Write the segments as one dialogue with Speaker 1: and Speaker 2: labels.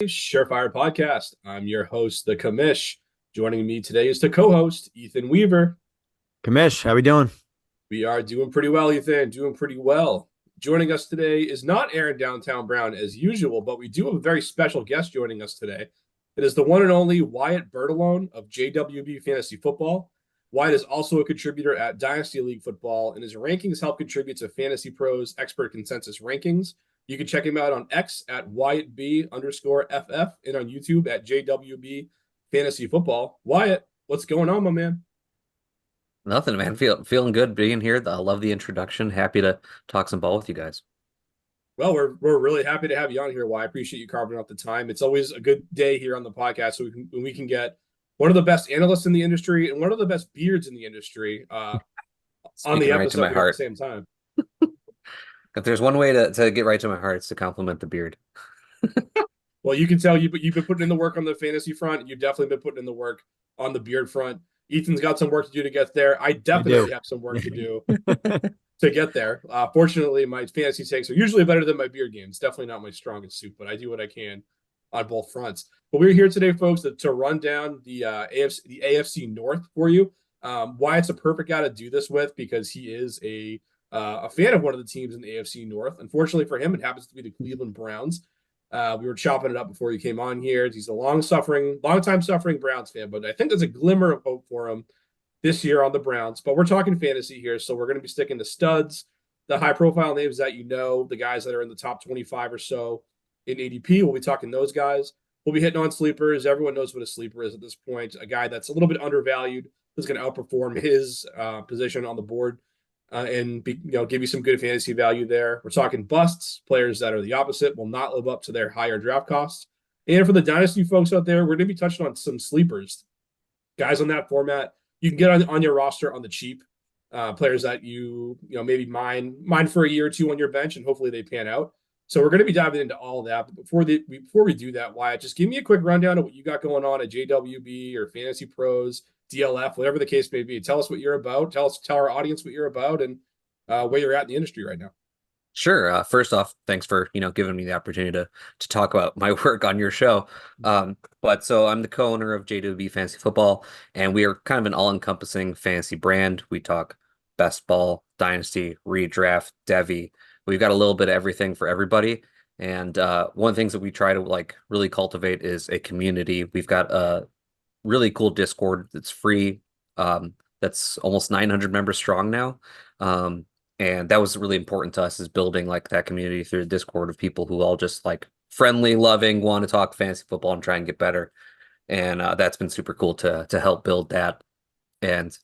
Speaker 1: Surefire Podcast. I'm your host, the Commish. Joining me today is the co-host, Ethan Weaver.
Speaker 2: Kamish, how we doing?
Speaker 1: We are doing pretty well, Ethan. Doing pretty well. Joining us today is not Aaron Downtown Brown as usual, but we do have a very special guest joining us today. It is the one and only Wyatt Bertolone of JWB Fantasy Football. Wyatt is also a contributor at Dynasty League Football, and his rankings help contribute to Fantasy Pros Expert Consensus Rankings. You can check him out on X at WyattB_FF and on YouTube at JWB Fantasy Football. Wyatt, what's going on, my man?
Speaker 3: Nothing, man. Feeling good being here. I love the introduction. Happy to talk some ball with you guys.
Speaker 1: Well, we're really happy to have you on here. Why I appreciate you carving out the time. It's always a good day here on the podcast, so we can get one of the best analysts in the industry and one of the best beards in the industry on the
Speaker 3: right to
Speaker 1: episode
Speaker 3: my
Speaker 1: here at
Speaker 3: heart.
Speaker 1: the same time.
Speaker 3: If there's one way to get right to my heart, it's to compliment the beard.
Speaker 1: Well, you can tell you've been putting in the work on the fantasy front. You've definitely been putting in the work on the beard front. Ethan's got some work to do to get there. I definitely have some work to do to get there. Fortunately, my fantasy takes are usually better than my beard game. It's definitely not my strongest suit, but I do what I can on both fronts. But we're here today, folks, to run down the AFC North for you. Wyatt's a perfect guy to do this with because he is a fan of one of the teams in the AFC North. Unfortunately for him, it happens to be the Cleveland Browns. We were chopping it up before he came on here. He's a long time suffering Browns fan, but I think there's a glimmer of hope for him this year on the Browns. But we're talking fantasy here, so we're going to be sticking to studs, the high-profile names that you know, the guys that are in the top 25 or so in ADP. We'll be talking those guys. We'll be hitting on sleepers. Everyone knows what a sleeper is at this point. A guy that's a little bit undervalued is going to outperform his position on the board. Give you some good fantasy value there. We're talking busts, players that are the opposite, will not live up to their higher draft costs. And for the dynasty folks out there, we're going to be touching on some sleepers, guys on that format. You can get on your roster on the cheap, players that you maybe mine for a year or two on your bench, and hopefully they pan out. So we're going to be diving into all of that. But before we do that, Wyatt, just give me a quick rundown of what you got going on at JWB or Fantasy Pros, DLF, whatever the case may be. Tell us what you're about. Tell our audience what you're about and where you're at in the industry right now.
Speaker 3: Sure. First off, thanks for giving me the opportunity to talk about my work on your show. So I'm the co-owner of JWB Fantasy Football, and we are kind of an all-encompassing fantasy brand. We talk best ball, dynasty, redraft, devy. We've got a little bit of everything for everybody. And one of the things that we try to really cultivate is a community. We've got a really cool Discord that's free. That's almost 900 members strong now. And that was really important to us, is building that community through the Discord of people who all just friendly, loving, want to talk fantasy football and try and get better. And that's been super cool to help build that. And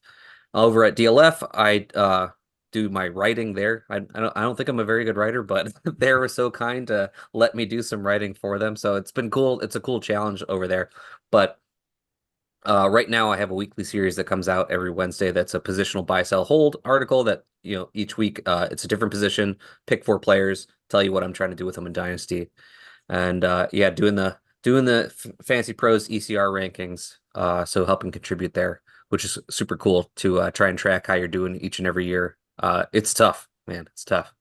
Speaker 3: over at DLF, I do my writing there. I don't think I'm a very good writer, but they were so kind to let me do some writing for them. So it's been cool. It's a cool challenge over there. But right now I have a weekly series that comes out every Wednesday. That's a positional buy, sell, hold article that, each week it's a different position, pick 4 players, tell you what I'm trying to do with them in Dynasty. And doing the Fantasy Pros ECR rankings, so helping contribute there, which is super cool to try and track how you're doing each and every year. It's tough, man. It's tough.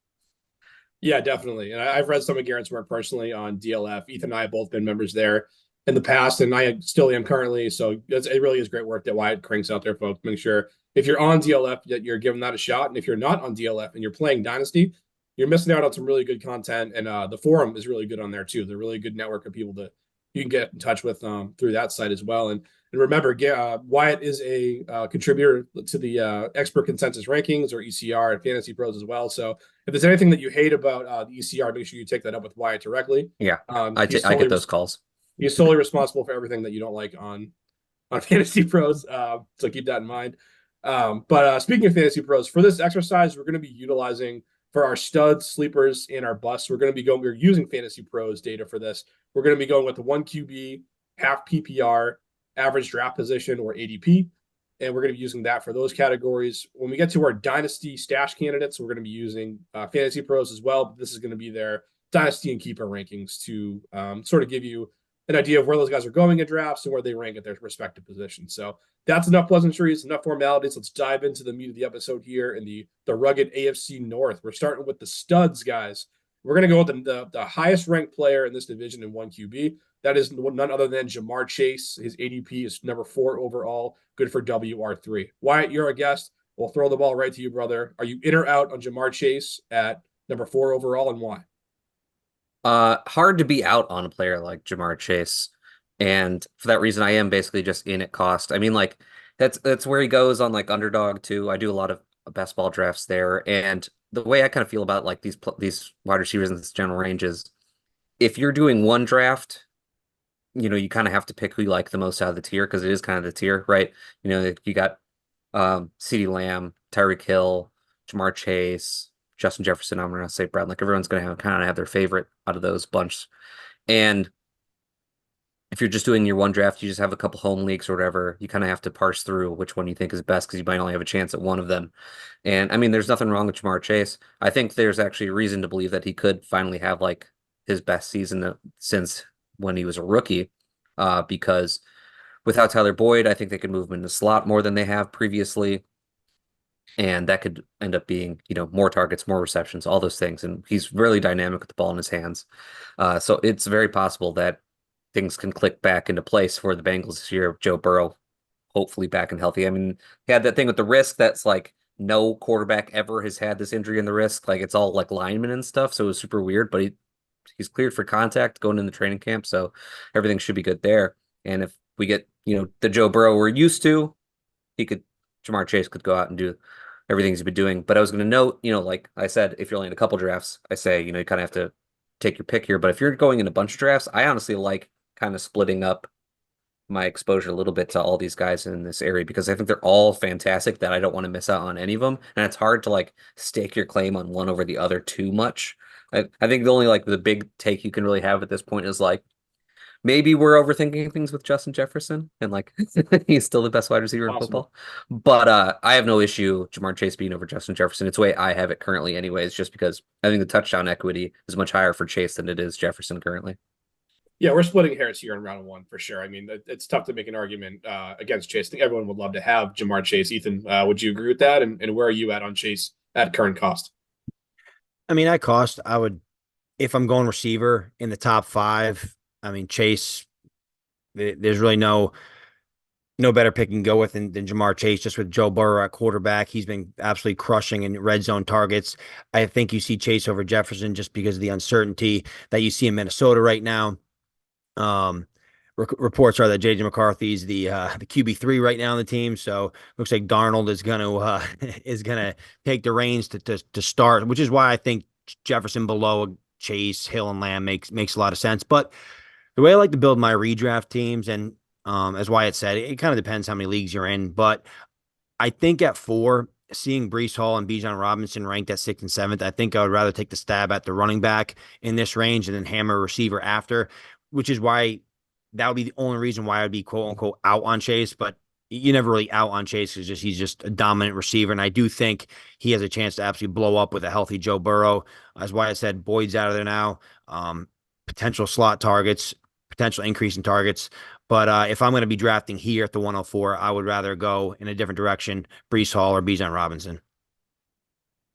Speaker 1: Yeah, definitely. And I've read some of Garrett's work personally on DLF. Ethan and I have both been members there in the past, and I still am currently. So it really is great work that Wyatt cranks out there, folks. Make sure if you're on DLF that you're giving that a shot. And if you're not on DLF and you're playing Dynasty, you're missing out on some really good content. And the forum is really good on there too. They're a really good network of people that you can get in touch with through that site as well. And remember, Wyatt is a contributor to the Expert Consensus Rankings, or ECR, at Fantasy Pros as well. So if there's anything that you hate about the ECR, make sure you take that up with Wyatt directly.
Speaker 3: Yeah, I get those calls.
Speaker 1: He's solely responsible for everything that you don't like on Fantasy Pros. So keep that in mind. But speaking of Fantasy Pros, for this exercise, we're going to be utilizing for our studs, sleepers, and our busts. We're using Fantasy Pros data for this. We're going to be going with the 1 QB, half PPR, average draft position, or ADP. And we're going to be using that for those categories. When we get to our dynasty stash candidates, we're going to be using Fantasy Pros as well. But this is going to be their dynasty and keeper rankings to sort of give you an idea of where those guys are going in drafts and where they rank at their respective positions. So that's enough pleasantries, enough formalities. Let's dive into the meat of the episode here in the rugged AFC North. We're starting with the studs, guys. We're going to go with the highest ranked player in this division in 1 QB. That is none other than Jamar Chase. His ADP is number 4 overall, good for WR3. Wyatt, you're a guest. We'll throw the ball right to you, brother. Are you in or out on Jamar Chase at number 4 overall, and why?
Speaker 3: Hard to be out on a player like Jamar Chase. And for that reason, I am basically just in at cost. I mean, like that's where he goes on like underdog too. I do a lot of best ball drafts there. And the way I kind of feel about like these wide receivers in this general range is if you're doing one draft, you kind of have to pick who you like the most out of the tier because it is kind of the tier, right? You got CeeDee Lamb, Tyreek Hill, Jamar Chase, Justin Jefferson. I'm gonna say Brad. Like everyone's gonna have their favorite out of those bunch. And if you're just doing your one draft, you just have a couple home leagues or whatever, you kind of have to parse through which one you think is best because you might only have a chance at one of them. And I mean, there's nothing wrong with Jamar Chase. I think there's actually a reason to believe that he could finally have like his best season since when he was a rookie. Because without Tyler Boyd, I think they could move him in the slot more than they have previously. And that could end up being, more targets, more receptions, all those things. And he's really dynamic with the ball in his hands. So it's very possible that things can click back into place for the Bengals this year. Joe Burrow, hopefully back and healthy. I mean, he had that thing with the wrist that's like no quarterback ever has had this injury in the wrist. Like it's all like linemen and stuff. So it was super weird, but he's cleared for contact going in the training camp. So everything should be good there. And if we get, the Joe Burrow we're used to, Jamar Chase could go out and do everything he's been doing. But I was going to note, like I said, if you're only in a couple drafts, I say, you kind of have to take your pick here. But if you're going in a bunch of drafts, I honestly like kind of splitting up my exposure a little bit to all these guys in this area because I think they're all fantastic that I don't want to miss out on any of them. And it's hard to like stake your claim on one over the other too much. I think the only like the big take you can really have at this point is like maybe we're overthinking things with Justin Jefferson and like he's still the best wide receiver in football. But I have no issue Jamar Chase being over Justin Jefferson. It's the way I have it currently anyways, just because I think the touchdown equity is much higher for Chase than it is Jefferson currently.
Speaker 1: Yeah, we're splitting hairs here in round 1 for sure. I mean, it's tough to make an argument against Chase. I think everyone would love to have Jamar Chase. Ethan, would you agree with that? And where are you at on Chase at current cost?
Speaker 2: I mean, at cost, I would, if I'm going receiver in the top 5, I mean, Chase, there's really no better pick you can go with than Jamar Chase, just with Joe Burrow at quarterback. He's been absolutely crushing in red zone targets. I think you see Chase over Jefferson just because of the uncertainty that you see in Minnesota right now. Reports are that JJ McCarthy's the QB3 right now on the team, so looks like Darnold is gonna take the reins to start, which is why I think Jefferson below Chase, Hill, and Lamb makes a lot of sense. But the way I like to build my redraft teams, and as Wyatt said, it kind of depends how many leagues you're in, but I think at 4, seeing Breece Hall and Bijan Robinson ranked at 6th and 7th, I think I would rather take the stab at the running back in this range and then hammer a receiver after, which is why that would be the only reason why I'd be quote unquote out on Chase. But you never really out on Chase because he's just a dominant receiver. And I do think he has a chance to absolutely blow up with a healthy Joe Burrow. As Wyatt said, Boyd's out of there now. Potential slot targets, potential increase in targets. But if I'm going to be drafting here at the 104, I would rather go in a different direction, Breece Hall or Bijan Robinson.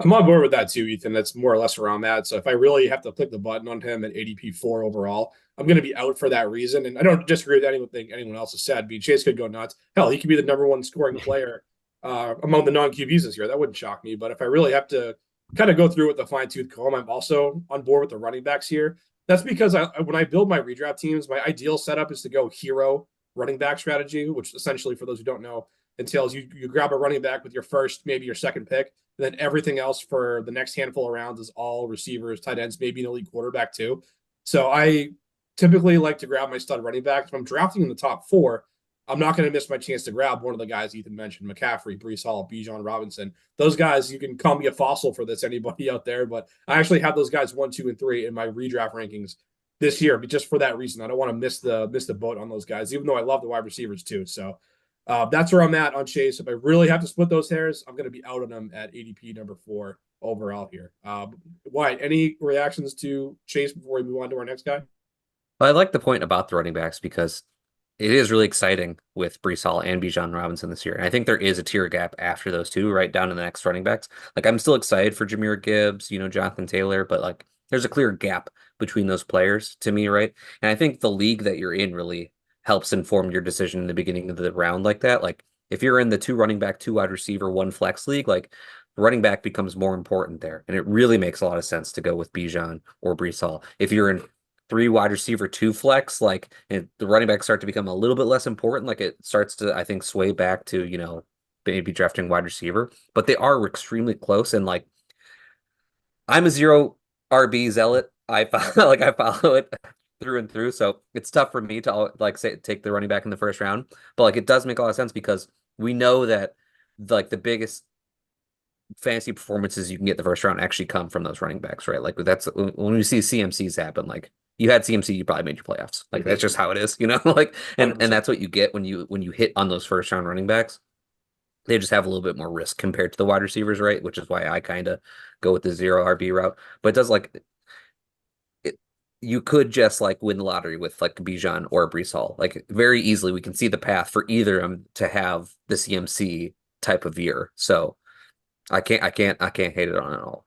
Speaker 1: I'm on board with that too, Ethan. That's more or less around that. So if I really have to click the button on him at ADP 4 overall, I'm going to be out for that reason. And I don't disagree with anything anyone else has said. Chase could go nuts. Hell, he could be the number 1 scoring player among the non-QBs this year. That wouldn't shock me. But if I really have to kind of go through with the fine-tooth comb, I'm also on board with the running backs here. That's because when I build my redraft teams, my ideal setup is to go hero running back strategy, which essentially, for those who don't know, entails you grab a running back with your first, maybe your second pick, and then everything else for the next handful of rounds is all receivers, tight ends, maybe an elite quarterback too. So I typically like to grab my stud running back. If I'm drafting in the top 4, I'm not going to miss my chance to grab one of the guys Ethan mentioned, McCaffrey, Breece Hall, Bijan Robinson. Those guys, you can call me a fossil for this, anybody out there, but I actually have those guys 1, 2, and 3 in my redraft rankings this year, but just for that reason. I don't want to miss the boat on those guys, even though I love the wide receivers too. So that's where I'm at on Chase. If I really have to split those hairs, I'm going to be out on them at ADP number 4 overall here. Wyatt, any reactions to Chase before we move on to our next guy?
Speaker 3: Well, I like the point about the running backs because it is really exciting with Breece Hall and Bijan Robinson this year. And I think there is a tier gap after those two, right down to the next running backs. Like I'm still excited for Jahmyr Gibbs, Jonathan Taylor, but like there's a clear gap between those players to me, right? And I think the league that you're in really helps inform your decision in the beginning of the round like that. Like if you're in the 2 running back, 2 wide receiver, 1 flex league, like the running back becomes more important there. And it really makes a lot of sense to go with Bijan or Breece Hall. If you're in 3 wide receiver, 2 flex, like the running backs start to become a little bit less important. Like it starts to, I think, sway back to, maybe drafting wide receiver, but they are extremely close. And like, I'm a 0 RB zealot. I follow, I follow it through and through. So it's tough for me to say take the running back in the first round, but like it does make a lot of sense because we know that the biggest fantasy performances you can get the first round actually come from those running backs, right? Like that's when we see CMCs happen, like you had CMC, you probably made your playoffs. Like that's just how it is, like, and that's what you get when you hit on those first round running backs. They just have a little bit more risk compared to the wide receivers, right? Which is why I kind of go with the 0 RB route. But it does you could just win the lottery with Bijan or Breece Hall. Like very easily, we can see the path for either of them to have the CMC type of year. So I can't hate it on it all.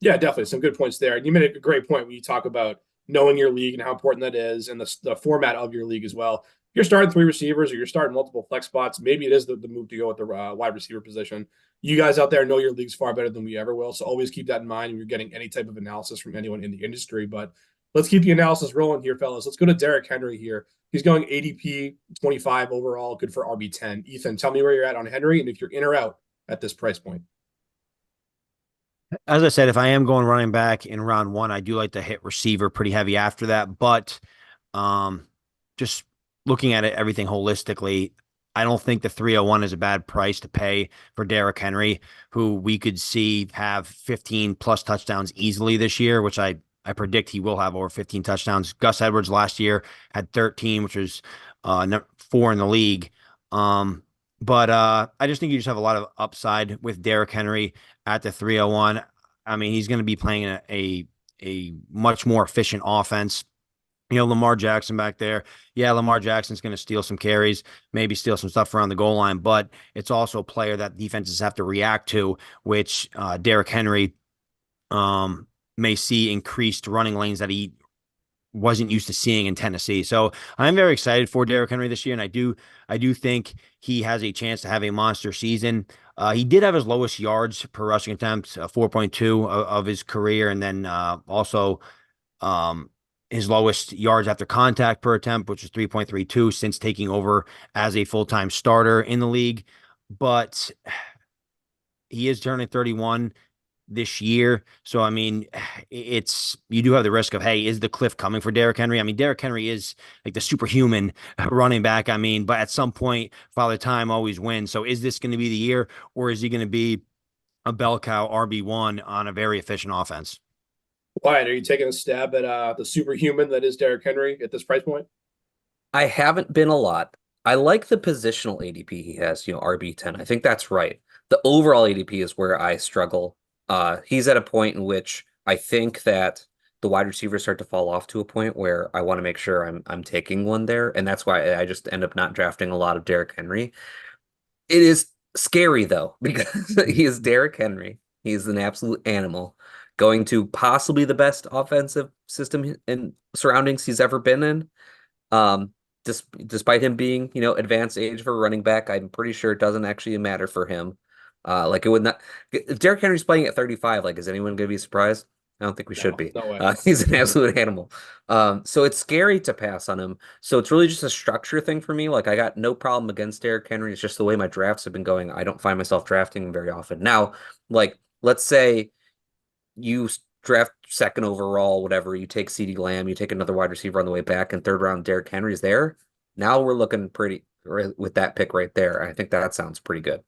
Speaker 1: Yeah, definitely. Some good points there. And you made a great point when you talk about knowing your league and how important that is and the format of your league as well. If you're starting 3 receivers or you're starting multiple flex spots, maybe it is the move to go with the wide receiver position. You guys out there know your leagues far better than we ever will. So always keep that in mind when you're getting any type of analysis from anyone in the industry. But let's keep the analysis rolling here, fellas. Let's go to Derrick Henry here. He's going ADP 25 overall, good for RB10. Ethan, tell me where you're at on Henry and if you're in or out at this price point.
Speaker 2: As I said, if I am going running back in round 1, I do like to hit receiver pretty heavy after that. But just looking at it, everything holistically, I don't think the 301 is a bad price to pay for Derrick Henry, who we could see have 15 plus touchdowns easily this year, which I predict he will have over 15 touchdowns. Gus Edwards last year had 13, which was 4 in the league. But I just think you just have a lot of upside with Derrick Henry at the 301. I mean, he's going to be playing a much more efficient offense. Lamar Jackson back there. Yeah, Lamar Jackson's going to steal some carries, maybe steal some stuff around the goal line, but it's also a player that defenses have to react to, which Derrick Henry may see increased running lanes that he wasn't used to seeing in Tennessee. So I'm very excited for Derrick Henry this year, and I do think he has a chance to have a monster season. He did have his lowest yards per rushing attempt, 4.2 of his career, and then also his lowest yards after contact per attempt, which is 3.32 since taking over as a full-time starter in the league. But he is turning 31 this year. So, I mean, you do have the risk of, hey, is the cliff coming for Derrick Henry? I mean, Derrick Henry is like the superhuman running back. I mean, but at some point, Father Time always wins. So is this going to be the year, or is he going to be a bell cow RB1 on a very efficient offense?
Speaker 1: Wyatt, are you taking a stab at the superhuman that is Derrick Henry at this price point?
Speaker 3: I haven't been a lot. I like the positional ADP he has, RB10. I think that's right. The overall ADP is where I struggle. He's at a point in which I think that the wide receivers start to fall off to a point where I want to make sure I'm taking one there, and that's why I just end up not drafting a lot of Derrick Henry. It is scary though, because he is Derrick Henry. He is an absolute animal, going to possibly the best offensive system and surroundings he's ever been in. Despite him being, advanced age for running back, I'm pretty sure it doesn't actually matter for him. It would not. If Derrick Henry's playing at 35, is anyone going to be surprised? I don't think we should be.
Speaker 1: No way.
Speaker 3: He's an absolute animal. So it's scary to pass on him. So it's really just a structure thing for me. I got no problem against Derrick Henry. It's just the way my drafts have been going. I don't find myself drafting him very often. Now, let's say you draft 2nd overall, whatever, you take CeeDee Lamb, you take another wide receiver on the way back, and 3rd round Derrick Henry's there. Now we're looking pretty with that pick right there. I think that sounds pretty good.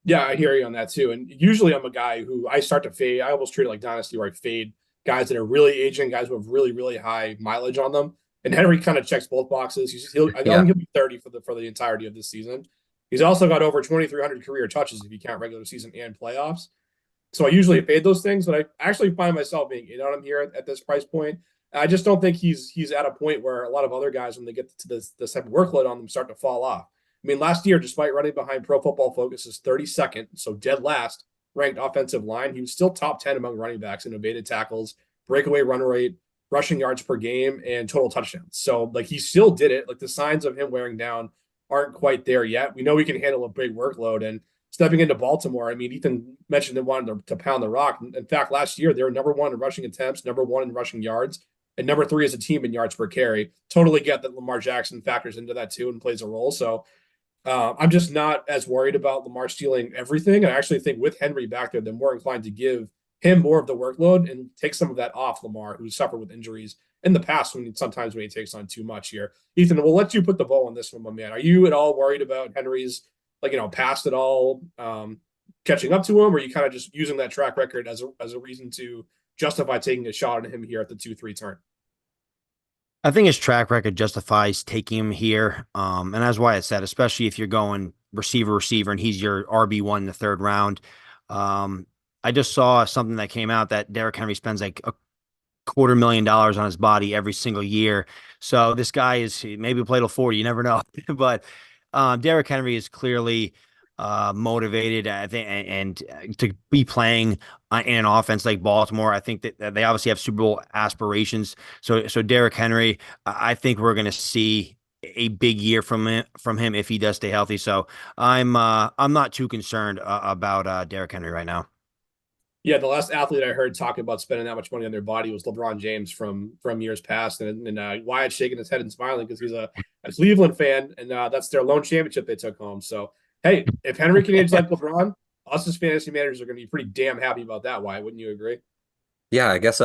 Speaker 1: Yeah, I hear you on that too. And usually I'm a guy who I start to fade. I almost treat it like dynasty where I fade guys that are really aging, guys who have really, really high mileage on them. And Henry kind of checks both boxes. He'll be 30 for the entirety of this season. He's also got over 2,300 career touches if you count regular season and playoffs. So I usually fade those things, but I actually find myself being in on him here at this price point. I just don't think he's at a point where a lot of other guys, when they get to this type of workload on them, start to fall off. I mean, last year, despite running behind Pro Football Focus's 32nd, so dead last ranked offensive line, he was still top 10 among running backs in evaded tackles, breakaway run rate, rushing yards per game, and total touchdowns. So like he still did it. Like the signs of him wearing down aren't quite there yet. We know he can handle a big workload. And stepping into Baltimore, I mean, Ethan mentioned they wanted to pound the rock. In fact, last year they were number 1 in rushing attempts, number 1 in rushing yards, and number 3 as a team in yards per carry. Totally get that Lamar Jackson factors into that too and plays a role. So I'm just not as worried about Lamar stealing everything. I actually think with Henry back there, they're more inclined to give him more of the workload and take some of that off Lamar, who suffered with injuries in the past sometimes when he takes on too much here. Ethan, we'll let you put the ball on this one, my man. Are you at all worried about Henry's past at all catching up to him, or are you kind of just using that track record as a reason to justify taking a shot at him here at the 2-3 turn?
Speaker 2: I think his track record justifies taking him here. And as Wyatt said, especially if you're going receiver, and he's your RB1 in the 3rd round. I just saw something that came out that Derrick Henry spends like $250,000 on his body every single year. So this guy is maybe play till 40. You never know. But Derrick Henry is clearly motivated, I think, and to be playing in an offense like Baltimore. I think that they obviously have Super Bowl aspirations. So Derrick Henry, I think we're going to see a big year from him if he does stay healthy. So I'm not too concerned about Derrick Henry right now.
Speaker 1: Yeah, the last athlete I heard talking about spending that much money on their body was LeBron James from years past, and Wyatt's shaking his head and smiling because he's a Cleveland fan, and that's their lone championship they took home. So hey, if Henry can age like LeBron, us as fantasy managers are going to be pretty damn happy about that. Why wouldn't you agree?
Speaker 3: Yeah, I guess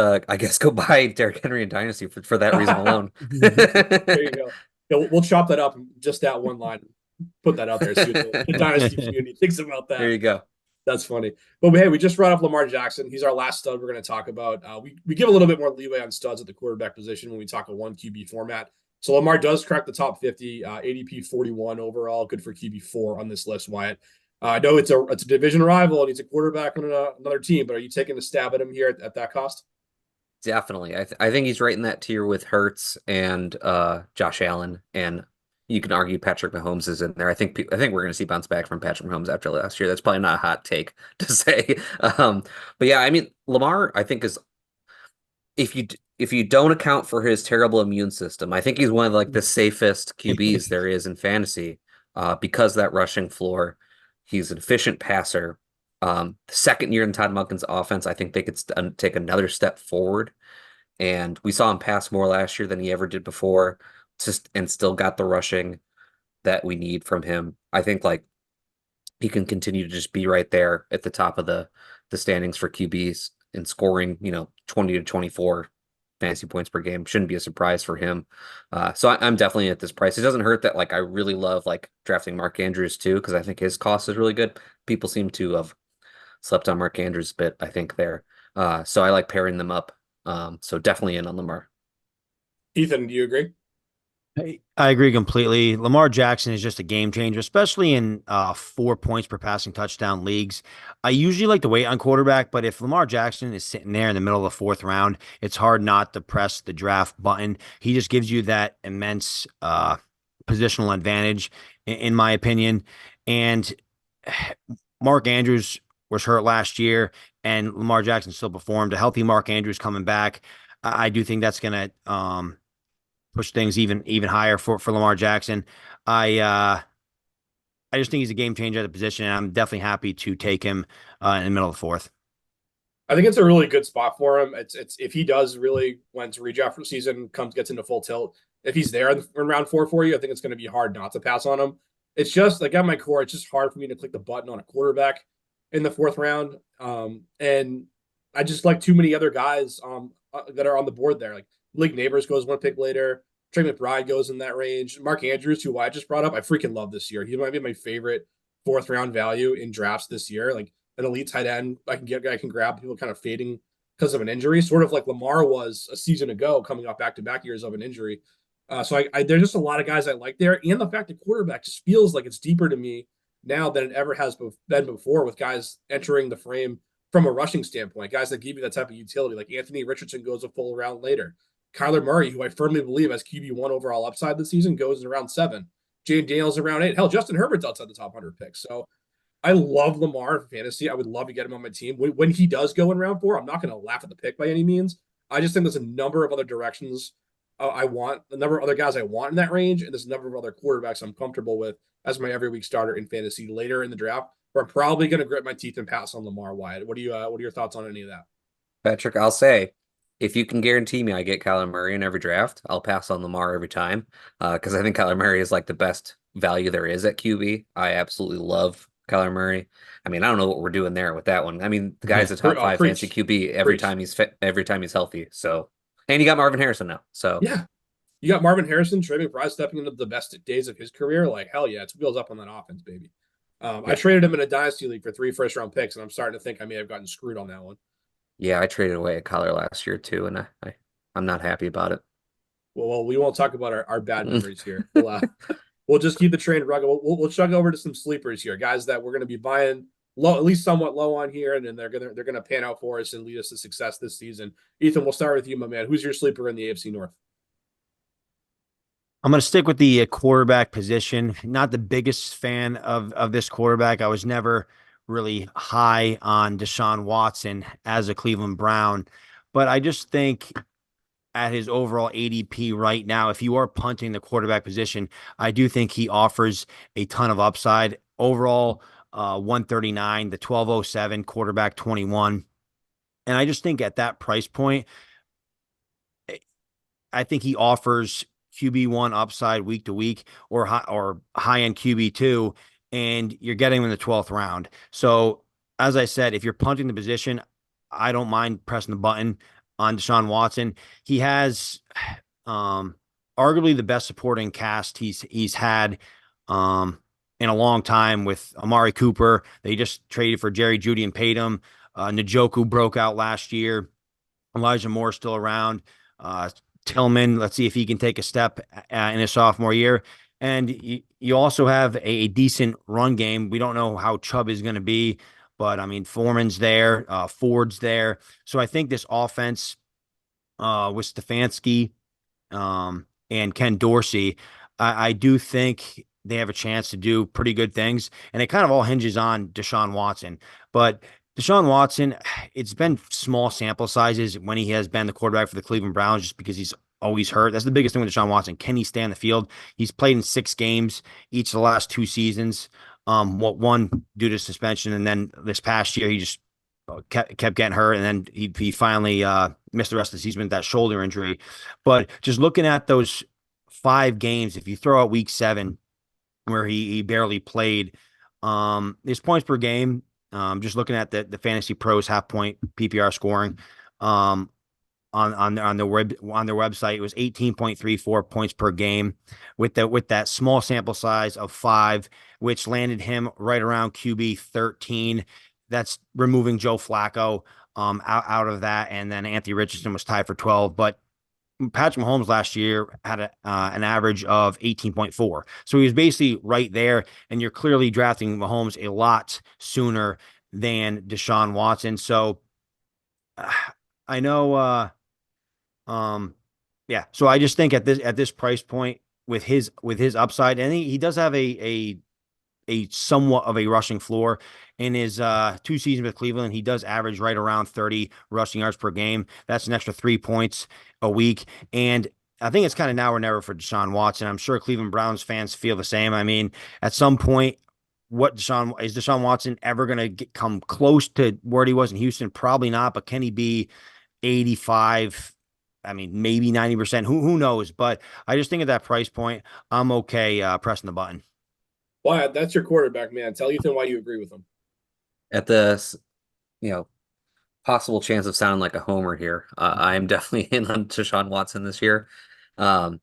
Speaker 3: go buy Derrick Henry in Dynasty for that reason alone.
Speaker 1: There you go. Yeah, we'll chop that up just that one line. Put that out there. See what the Dynasty community thinks about that.
Speaker 3: There you go.
Speaker 1: That's funny. But hey, we just brought up Lamar Jackson. He's our last stud we're going to talk about. We give a little bit more leeway on studs at the quarterback position when we talk a 1 QB format. So Lamar does crack the top 50, ADP 41 overall. Good for QB 4 on this list, Wyatt. I know it's a division rival and he's a quarterback on another team, but are you taking a stab at him here at that cost?
Speaker 3: Definitely. I think he's right in that tier with Hurts and Josh Allen, and you can argue Patrick Mahomes is in there. I think we're going to see bounce back from Patrick Mahomes after last year. That's probably not a hot take to say. But yeah, I mean, Lamar, I think is, if you don't account for his terrible immune system, I think he's one of like the safest QBs there is in fantasy because of that rushing floor. He's an efficient passer. The second year in Todd Monken's offense, I think they could take another step forward. And we saw him pass more last year than he ever did before, and still got the rushing that we need from him. I think like he can continue to just be right there at the top of the standings for QBs and scoring, 20 to 24 fantasy points per game. Shouldn't be a surprise for him. So I'm definitely at this price. It doesn't hurt that like I really love like drafting Mark Andrews too, because I think his cost is really good. People seem to have slept on Mark Andrews a bit, I think, there. So I like pairing them up. So definitely in on Lamar.
Speaker 1: Ethan, do you agree?
Speaker 2: I agree completely. Lamar Jackson is just a game changer, especially in 4 points per passing touchdown leagues. I usually like to wait on quarterback, but if Lamar Jackson is sitting there in the middle of the 4th round, it's hard not to press the draft button. He just gives you that immense positional advantage, in my opinion. And Mark Andrews was hurt last year, and Lamar Jackson still performed. A healthy Mark Andrews coming back, I do think that's going to push things even higher for Lamar Jackson. I just think he's a game changer at the position, and I'm definitely happy to take him in the middle of the 4th.
Speaker 1: I think it's a really good spot for him. It's if he does really, once redraft for the season gets into full tilt, if he's there in round 4 for you, I think it's going to be hard not to pass on him. It's just like at my core, it's just hard for me to click the button on a quarterback in the 4th round. And I just like too many other guys that are on the board there. Like Blake Neighbors goes 1 pick later. Trey McBride goes in that range. Mark Andrews, who I just brought up, I freaking love this year. He might be my favorite 4th round value in drafts this year. Like an elite tight end I can grab, people kind of fading because of an injury, sort of like Lamar was a season ago, coming off back-to-back years of an injury. So there's just a lot of guys I like there. And the fact that quarterback just feels like it's deeper to me now than it ever has been before, with guys entering the frame from a rushing standpoint, guys that give you that type of utility. Like Anthony Richardson goes a full round later. Kyler Murray, who I firmly believe has QB1 overall upside this season, goes in around 7. Jane Daniels around 8. Hell, Justin Herbert's outside the top 100 picks. So I love Lamar for fantasy. I would love to get him on my team. When he does go in round 4, I'm not going to laugh at the pick by any means. I just think there's a number of other directions a number of other guys I want in that range, and there's a number of other quarterbacks I'm comfortable with as my every week starter in fantasy later in the draft. Where I'm probably going to grit my teeth and pass on Lamar. Wyatt, what are your thoughts on any of that?
Speaker 3: Patrick, I'll say, if you can guarantee me I get Kyler Murray in every draft, I'll pass on Lamar every time. Because I think Kyler Murray is like the best value there is at QB. I absolutely love Kyler Murray. I mean, I don't know what we're doing there with that one. I mean, the guy's a top five fantasy QB every time he's healthy. So, and you got Marvin Harrison now. So
Speaker 1: yeah, you got Marvin Harrison, Trey McBride stepping into the best days of his career. Like hell yeah, it's wheels up on that offense, baby. I traded him in a dynasty league for 3 first-round picks, and I'm starting to think I may have gotten screwed on that one.
Speaker 3: Yeah, I traded away a Kyler last year too, and I'm not happy about it.
Speaker 1: Well, we won't talk about our bad memories here. We'll just keep the train rugged. We'll chug over to some sleepers here, guys that we're going to be buying low, at least somewhat low on here, and then they're gonna pan out for us and lead us to success this season. Ethan, we'll start with you, my man. Who's your sleeper in the AFC North?
Speaker 2: I'm going to stick with the quarterback position. Not the biggest fan of this quarterback. I was never really high on Deshaun Watson as a Cleveland Brown, but I just think at his overall ADP right now, if you are punting the quarterback position, I do think he offers a ton of upside. Overall, 139, the 1207 quarterback 21. And I just think at that price point, I think he offers QB1 upside week to week or high end QB2, and you're getting him in the 12th round. So as I said, if you're punting the position, I don't mind pressing the button on Deshaun Watson. He has arguably the best supporting cast he's had in a long time with Amari Cooper. They just traded for Jerry Jeudy and paid him. Njoku broke out last year. Elijah Moore still around. Tillman, let's see if he can take a step in his sophomore year. And you also have a decent run game. We don't know how Chubb is going to be, but I mean, Foreman's there, Ford's there. So I think this offense with Stefanski and Ken Dorsey, I do think they have a chance to do pretty good things. And it kind of all hinges on Deshaun Watson. But Deshaun Watson, it's been small sample sizes when he has been the quarterback for the Cleveland Browns just because he's always hurt. That's the biggest thing with Deshaun Watson. Can he stay on the field? He's played in 6 games each of the last 2 seasons. One due to suspension, and then this past year he just kept getting hurt, and then he finally missed the rest of the season with that shoulder injury. But just looking at those 5 games, if you throw out week 7 where he barely played, his points per game, just looking at the Fantasy Pros half point PPR scoring on their website, it was 18.34 points per game with that small sample size of 5, which landed him right around QB 13. That's removing Joe Flacco out of that, and then Anthony Richardson was tied for 12. But Patrick Mahomes last year had an average of 18.4. So he was basically right there, and you're clearly drafting Mahomes a lot sooner than Deshaun Watson. So I know yeah. So I just think at this price point with his upside, and he does have a somewhat of a rushing floor in his 2 seasons with Cleveland. He does average right around 30 rushing yards per game. That's an extra 3 points a week. And I think it's kind of now or never for Deshaun Watson. I'm sure Cleveland Browns fans feel the same. I mean, at some point, is Deshaun Watson ever going to come close to where he was in Houston? Probably not, but can he be 85? I mean, maybe 90%. Who knows? But I just think at that price point, I'm okay pressing the button.
Speaker 1: Well, that's your quarterback, man. Tell Ethan why you agree with him.
Speaker 3: At the possible chance of sounding like a homer here, I am definitely in on Deshaun Watson this year. Agree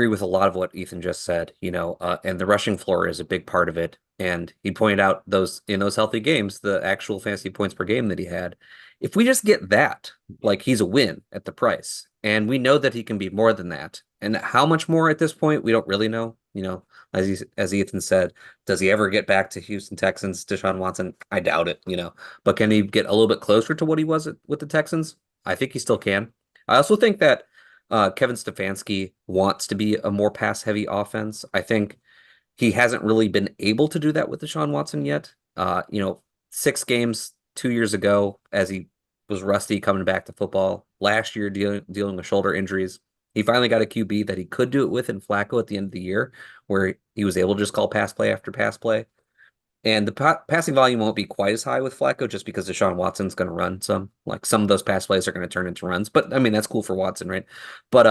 Speaker 3: with a lot of what Ethan just said, and the rushing floor is a big part of it. And he pointed out those healthy games, the actual fantasy points per game that he had. If we just get that, like, he's a win at the price, and we know that he can be more than that. And how much more at this point, we don't really know. As Ethan said, does he ever get back to Houston Texans, Deshaun Watson? I doubt it, but can he get a little bit closer to what he was with the Texans? I think he still can. I also think that Kevin Stefanski wants to be a more pass-heavy offense. I think he hasn't really been able to do that with Deshaun Watson yet. 6 games 2 years ago, as he was rusty coming back to football. Last year, dealing with shoulder injuries. He finally got a QB that he could do it with in Flacco at the end of the year, where he was able to just call pass play after pass play. And the passing volume won't be quite as high with Flacco just because Deshaun Watson's going to run some. Like some of those pass plays are going to turn into runs. But I mean, that's cool for Watson, right? But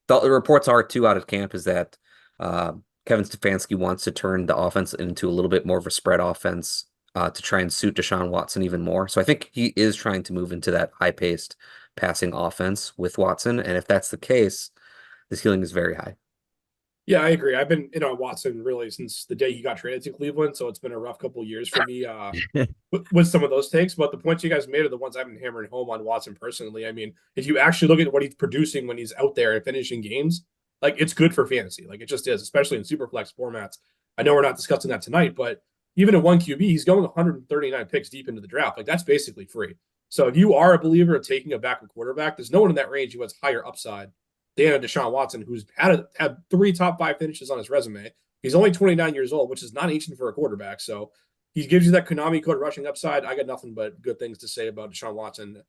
Speaker 3: the reports are too out of camp is that Kevin Stefanski wants to turn the offense into a little bit more of a spread offense to try and suit Deshaun Watson even more. So I think he is trying to move into that high-paced passing offense with Watson. And if that's the case, the ceiling is very high.
Speaker 1: Yeah, I agree. I've been in on Watson really since the day he got traded to Cleveland, so it's been a rough couple of years for me with some of those takes. But the points you guys made are the ones I've been hammering home on Watson personally. I mean, if you actually look at what he's producing when he's out there and finishing games, like it's good for fantasy. Like it just is, especially in superflex formats. I know we're not discussing that tonight, but even at one QB, he's going 139 picks deep into the draft. Like that's basically free. So if you are a believer of taking a backup quarterback, there's no one in that range who has higher upside than Deshaun Watson, who's had 3 top 5 finishes on his resume. He's only 29 years old, which is not ancient for a quarterback. So he gives you that Konami code rushing upside. I got nothing but good things to say about Deshaun Watson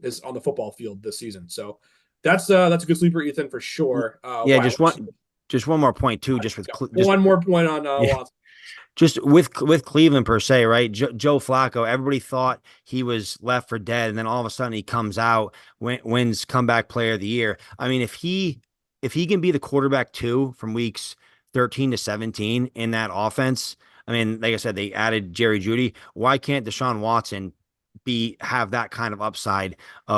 Speaker 1: is on the football field this season. So that's a good sleeper, Ethan, for sure.
Speaker 2: Yeah, just one more point too. Just with
Speaker 1: one more point on Watson.
Speaker 2: Just with Cleveland per se, right? Joe Flacco, everybody thought he was left for dead, and then all of a sudden he comes out, wins comeback player of the year. I mean, if he can be the quarterback too from weeks 13 to 17 in that offense, I mean, like I said, they added Jerry Jeudy. Why can't Deshaun Watson have that kind of upside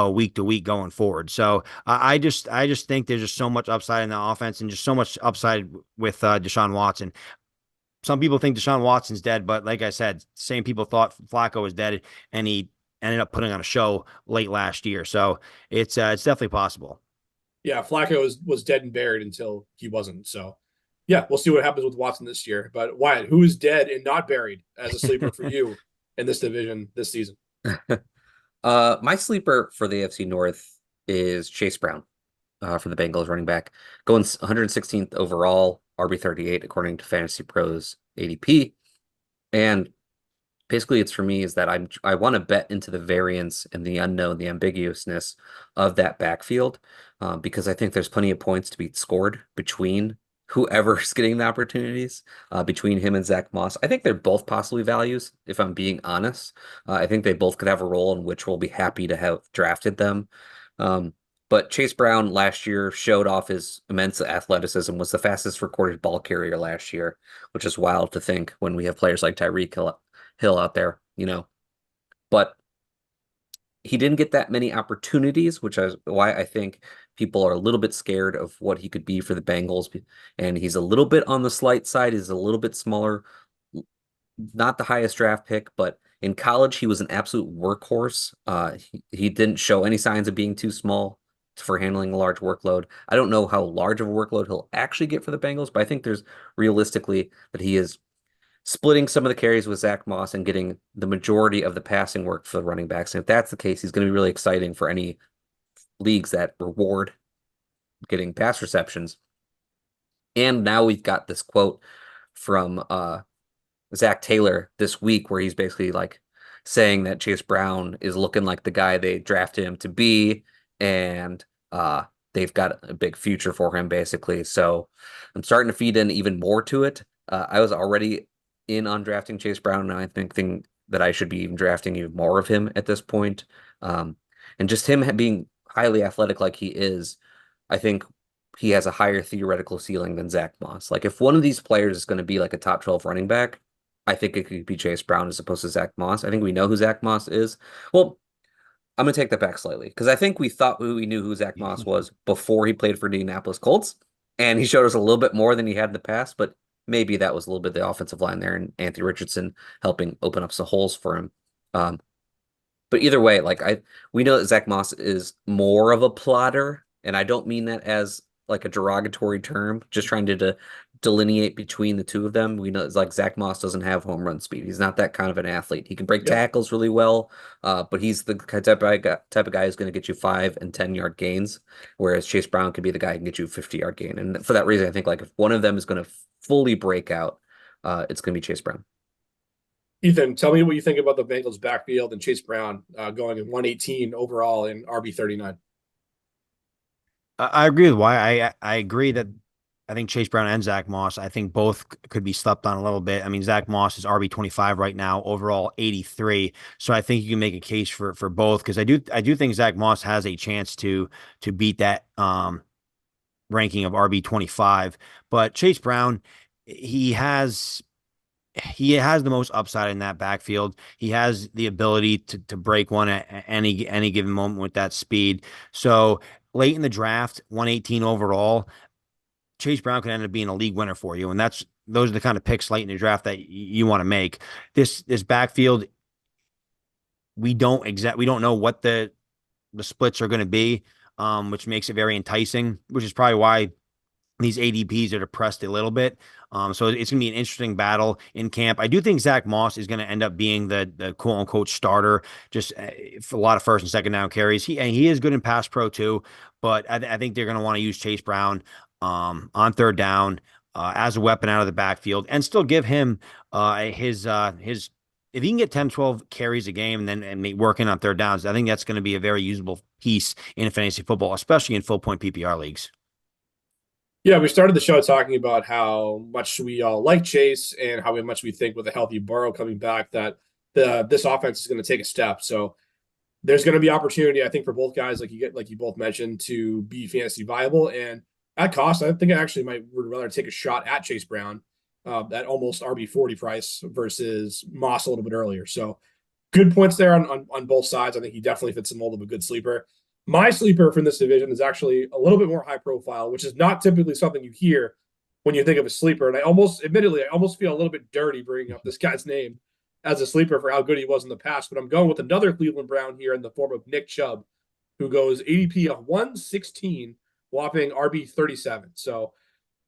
Speaker 2: week to week going forward? So I just think there's just so much upside in the offense and just so much upside with Deshaun Watson. Some people think Deshaun Watson's dead, but like I said, same people thought Flacco was dead, and he ended up putting on a show late last year. So it's definitely possible.
Speaker 1: Yeah, Flacco was dead and buried until he wasn't. So yeah, we'll see what happens with Watson this year. But Wyatt, who is dead and not buried as a sleeper for you in this division this season?
Speaker 3: My sleeper for the AFC North is Chase Brown for the Bengals running back, going 116th overall, RB38 according to Fantasy Pros ADP. And basically it's for me is that I want to bet into the variance and the unknown, the ambiguousness of that backfield, because I think there's plenty of points to be scored between whoever's getting the opportunities, between him and Zach Moss. I think they're both possibly values, if I'm being honest. I think they both could have a role in which we'll be happy to have drafted them. But Chase Brown last year showed off his immense athleticism, was the fastest recorded ball carrier last year, which is wild to think when we have players like Tyreek Hill out there, But he didn't get that many opportunities, which is why I think people are a little bit scared of what he could be for the Bengals. And he's a little bit on the slight side. He's a little bit smaller, not the highest draft pick, but in college, he was an absolute workhorse. He didn't show any signs of being too small for handling a large workload. I don't know how large of a workload he'll actually get for the Bengals, but I think there's realistically that he is splitting some of the carries with Zach Moss and getting the majority of the passing work for the running backs. And if that's the case, he's going to be really exciting for any leagues that reward getting pass receptions. And now we've got this quote from Zach Taylor this week where he's basically like saying that Chase Brown is looking like the guy they drafted him to be, and they've got a big future for him, basically. So I'm starting to feed in even more to it. I was already in on drafting Chase Brown, and I think that I should be even drafting even more of him at this point. And just him being highly athletic like he is, I think he has a higher theoretical ceiling than Zach Moss. Like if one of these players is going to be like a top 12 running back, I think it could be Chase Brown as opposed to Zach Moss. I think we know who Zach Moss is. Well, I'm going to take that back slightly because I think we knew who Zach Moss was before he played for the Indianapolis Colts, and he showed us a little bit more than he had in the past, but maybe that was a little bit the offensive line there and Anthony Richardson helping open up some holes for him. But either way, we know that Zach Moss is more of a plotter, and I don't mean that as like a derogatory term, just trying to delineate between the two of them. We know it's like Zach Moss doesn't have home run speed. He's not that kind of an athlete. He can break tackles really well, but he's the type of guy who's going to get you 5 and 10 yard gains, whereas Chase Brown could be the guy who can get you a 50-yard gain. And for that reason, I think like if one of them is going to fully break out, it's going to be Chase Brown.
Speaker 1: Ethan, tell me what you think about the Bengals backfield and Chase Brown going in 118 overall in RB 39.
Speaker 2: I agree with Wyatt. I agree that I think Chase Brown and Zach Moss, I think both could be slept on a little bit. I mean, Zach Moss is RB 25 right now, overall 83. So I think you can make a case for both, because I do think Zach Moss has a chance to beat that ranking of RB 25. But Chase Brown, he has he has the most upside in that backfield. He has the ability to break one at any given moment with that speed. So late in the draft, 118 overall, Chase Brown could end up being a league winner for you. And those are the kind of picks late in the draft that you want to make. This backfield, we don't know what the splits are going to be, which makes it very enticing, which is probably why these ADPs are depressed a little bit. So it's going to be an interesting battle in camp. I do think Zach Moss is going to end up being the quote unquote starter, just for a lot of first and second down carries. He is good in pass pro too, but I think they're going to want to use Chase Brown on third down as a weapon out of the backfield, and still give him his if he can get 10, 12 carries a game and working on third downs, I think that's going to be a very usable piece in fantasy football, especially in full point PPR leagues.
Speaker 1: Yeah, we started the show talking about how much we all like Chase and how much we think with a healthy Burrow coming back that this offense is going to take a step. So there's going to be opportunity, I think, for both guys, like you both mentioned, to be fantasy viable. And at cost, I think I actually would rather take a shot at Chase Brown at almost RB 40 price versus Moss a little bit earlier. So good points there on both sides. I think he definitely fits the mold of a good sleeper. My sleeper from this division is actually a little bit more high profile, which is not typically something you hear when you think of a sleeper. And I almost feel a little bit dirty bringing up this guy's name as a sleeper for how good he was in the past. But I'm going with another Cleveland Brown here in the form of Nick Chubb, who goes ADP of 116, whopping RB 37. So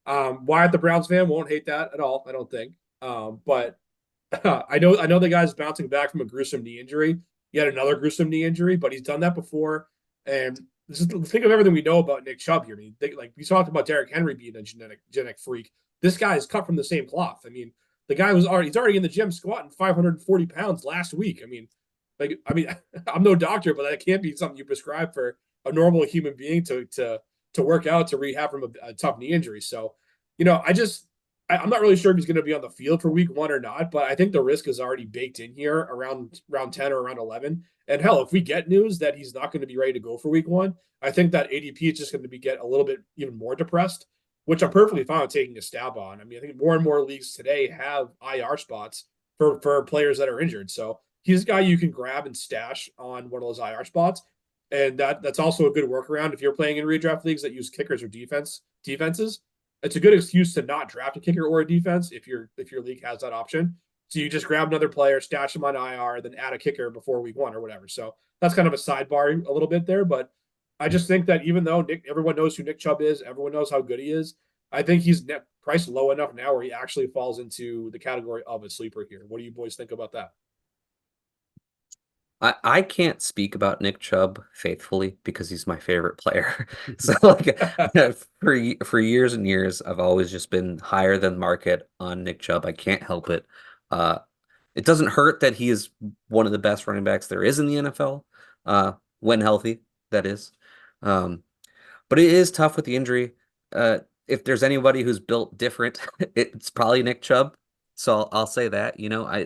Speaker 1: Wyatt, the Browns fan, won't hate that at all, I don't think. But I know the guy's bouncing back from a gruesome knee injury. He had another gruesome knee injury, but he's done that before. And think of everything we know about Nick Chubb here. I mean, like we talked about Derrick Henry being a genetic freak. This guy is cut from the same cloth. I mean, the guy he's already in the gym squatting 540 pounds last week. I mean, I'm no doctor, but that can't be something you prescribe for a normal human being to work out to rehab from a tough knee injury. So, I'm not really sure if he's going to be on the field for week 1 or not, but I think the risk is already baked in here around round 10 or around 11. And hell, if we get news that he's not going to be ready to go for week 1, I think that ADP is just going to get a little bit even more depressed, which I'm perfectly fine with taking a stab on. I mean, I think more and more leagues today have IR spots for players that are injured. So he's a guy you can grab and stash on one of those IR spots. And that's also a good workaround if you're playing in redraft leagues that use kickers or defenses. It's a good excuse to not draft a kicker or a defense if your league has that option. So you just grab another player, stash him on IR, then add a kicker before week 1 or whatever. So that's kind of a sidebar a little bit there. But I just think that even though everyone knows who Nick Chubb is, everyone knows how good he is, I think he's priced low enough now where he actually falls into the category of a sleeper here. What do you boys think about that?
Speaker 3: I can't speak about Nick Chubb faithfully because he's my favorite player. So like for years and years, I've always just been higher than market on Nick Chubb. I can't help it. It doesn't hurt that he is one of the best running backs there is in the NFL, when healthy, that is. But it is tough with the injury. If there's anybody who's built different, it's probably Nick Chubb. So I'll say that,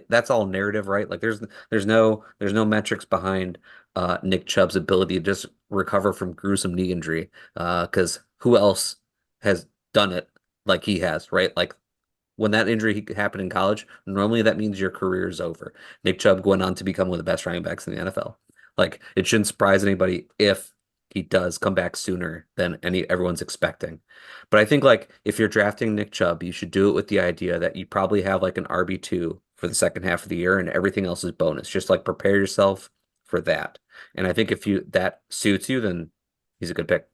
Speaker 3: that's all narrative, right? Like there's no metrics behind Nick Chubb's ability to just recover from gruesome knee injury. Because who else has done it like he has, right? Like when that injury happened in college, normally that means your career is over. Nick Chubb went on to become one of the best running backs in the NFL. Like it shouldn't surprise anybody if he does come back sooner than everyone's expecting. But I think like if you're drafting Nick Chubb, you should do it with the idea that you probably have like an RB2 for the second half of the year and everything else is bonus. Just like prepare yourself for that. And I think if that suits you, then he's a good pick.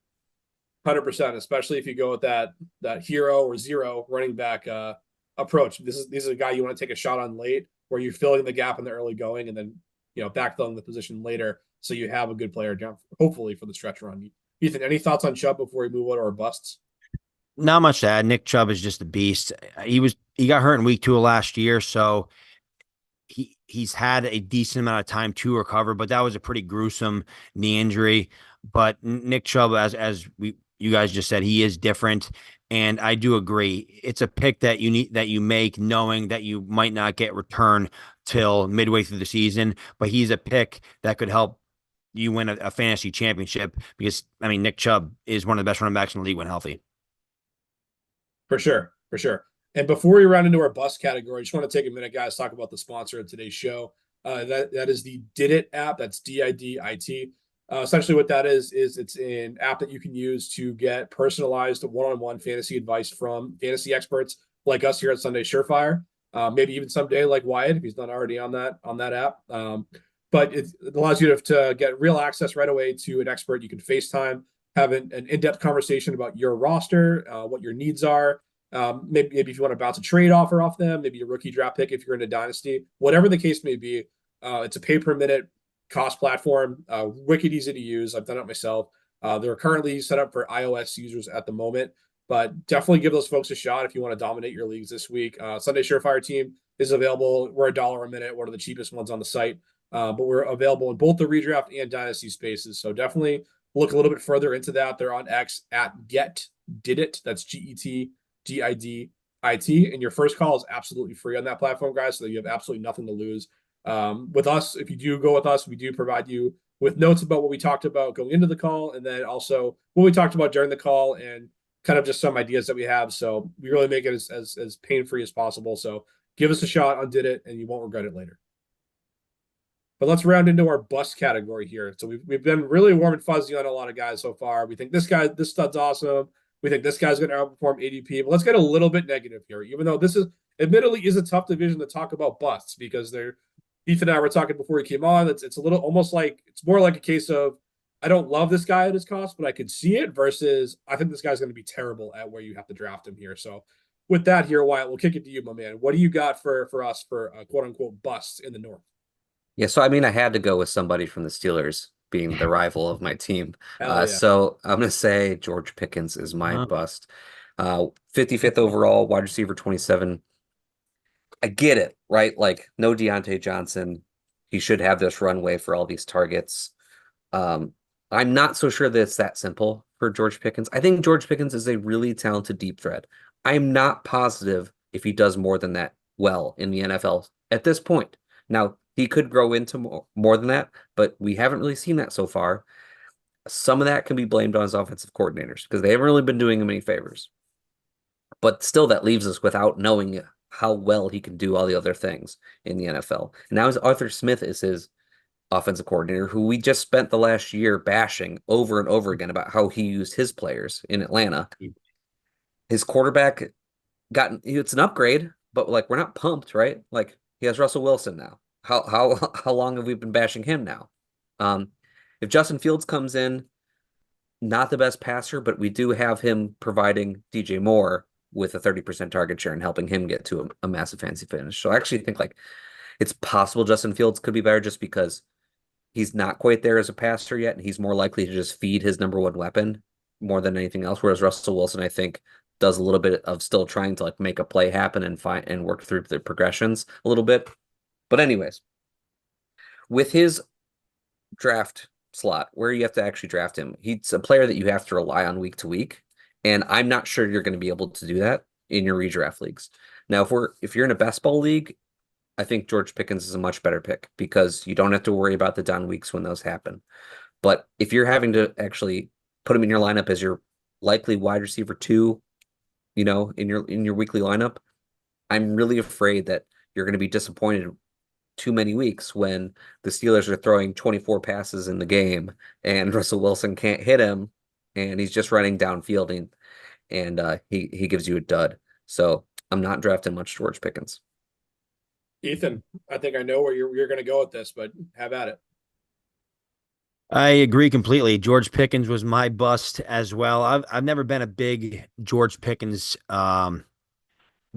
Speaker 1: 100%, especially if you go with that hero or zero running back approach. This is a guy you want to take a shot on late, where you're filling the gap in the early going and then backfilling the position later, so you have a good player down, hopefully, for the stretch run. Ethan, any thoughts on Chubb before we move on to our busts?
Speaker 2: Not much to add. Nick Chubb is just a beast. He got hurt in week 2 of last year, so he's had a decent amount of time to recover, but that was a pretty gruesome knee injury. But Nick Chubb, as you guys just said, he is different. And I do agree. It's a pick that you make knowing that you might not get return till midway through the season, but he's a pick that could help you win a fantasy championship because I mean Nick Chubb is one of the best running backs in the league when healthy.
Speaker 1: For sure, for sure. And before we round into our bust category, I just want to take a minute, guys, talk about the sponsor of today's show. That is the Did It app. That's DIDIT. Essentially, what that is it's an app that you can use to get personalized one-on-one fantasy advice from fantasy experts like us here at Sunday Surefire. Maybe even someday like Wyatt, if he's not already on that app. But it allows you to get real access right away to an expert. You can FaceTime, have an in-depth conversation about your roster, what your needs are. Maybe if you want to bounce a trade offer off them, maybe a rookie draft pick if you're in a dynasty, whatever the case may be. It's a pay per minute cost platform, wicked easy to use. I've done it myself. They're currently set up for iOS users at the moment, but definitely give those folks a shot if you want to dominate your leagues this week. Sunday Surefire team is available. We're $1 a minute, one of the cheapest ones on the site, but we're available in both the redraft and dynasty spaces. So definitely look a little bit further into that. They're on X at Get Did It. That's GETDIDIT. And your first call is absolutely free on that platform, guys. So you have absolutely nothing to lose. With us, if you do go with us, we do provide you with notes about what we talked about going into the call, and then also what we talked about during the call, and kind of just some ideas that we have. So we really make it as pain-free as possible. So give us a shot on Did It, and you won't regret it later. But let's round into our bust category here. So we've been really warm and fuzzy on a lot of guys so far. We think this stud's awesome. We think this guy's going to outperform ADP. But let's get a little bit negative here, even though this is admittedly is a tough division to talk about busts because Ethan and I were talking before he came on. It's a little almost like it's more like a case of I don't love this guy at his cost, but I could see it versus I think this guy's going to be terrible at where you have to draft him here. So with that here, Wyatt, we'll kick it to you, my man. What do you got for us for quote unquote busts in the North?
Speaker 3: Yeah, so I mean, I had to go with somebody from the Steelers being the rival of my team.
Speaker 1: Yeah.
Speaker 3: So I'm going to say George Pickens is my bust. 55th overall, wide receiver 27. I get it, right? Like, no Deontay Johnson. He should have this runway for all these targets. I'm not so sure that it's that simple for George Pickens. I think George Pickens is a really talented deep threat. I'm not positive if he does more than that well in the NFL at this point. Now, he could grow into more than that, but we haven't really seen that so far. Some of that can be blamed on his offensive coordinators because they haven't really been doing him any favors. But still, that leaves us without knowing how well he can do all the other things in the NFL. And now Arthur Smith is his offensive coordinator, who we just spent the last year bashing over and over again about how he used his players in Atlanta. His quarterback it's an upgrade, but like we're not pumped, right? Like he has Russell Wilson now. How long have we been bashing him now? If Justin Fields comes in, not the best passer, but we do have him providing DJ Moore with a 30% target share and helping him get to a massive fantasy finish. So I actually think like it's possible Justin Fields could be better just because he's not quite there as a passer yet, and he's more likely to just feed his number one weapon more than anything else. Whereas Russell Wilson, I think, does a little bit of still trying to like make a play happen and work through the progressions a little bit. But anyways, with his draft slot, where you have to actually draft him, he's a player that you have to rely on week to week. And I'm not sure you're going to be able to do that in your redraft leagues. Now, if you're in a best ball league, I think George Pickens is a much better pick because you don't have to worry about the down weeks when those happen. But if you're having to actually put him in your lineup as your likely wide receiver 2, in your weekly lineup, I'm really afraid that you're going to be disappointed too many weeks when the Steelers are throwing 24 passes in the game and Russell Wilson can't hit him and he's just running downfield and he gives you a dud. So I'm not drafting much George Pickens.
Speaker 1: Ethan, I think I know where you're going to go with this, but have at it.
Speaker 2: I agree completely. George Pickens was my bust as well. I've never been a big George Pickens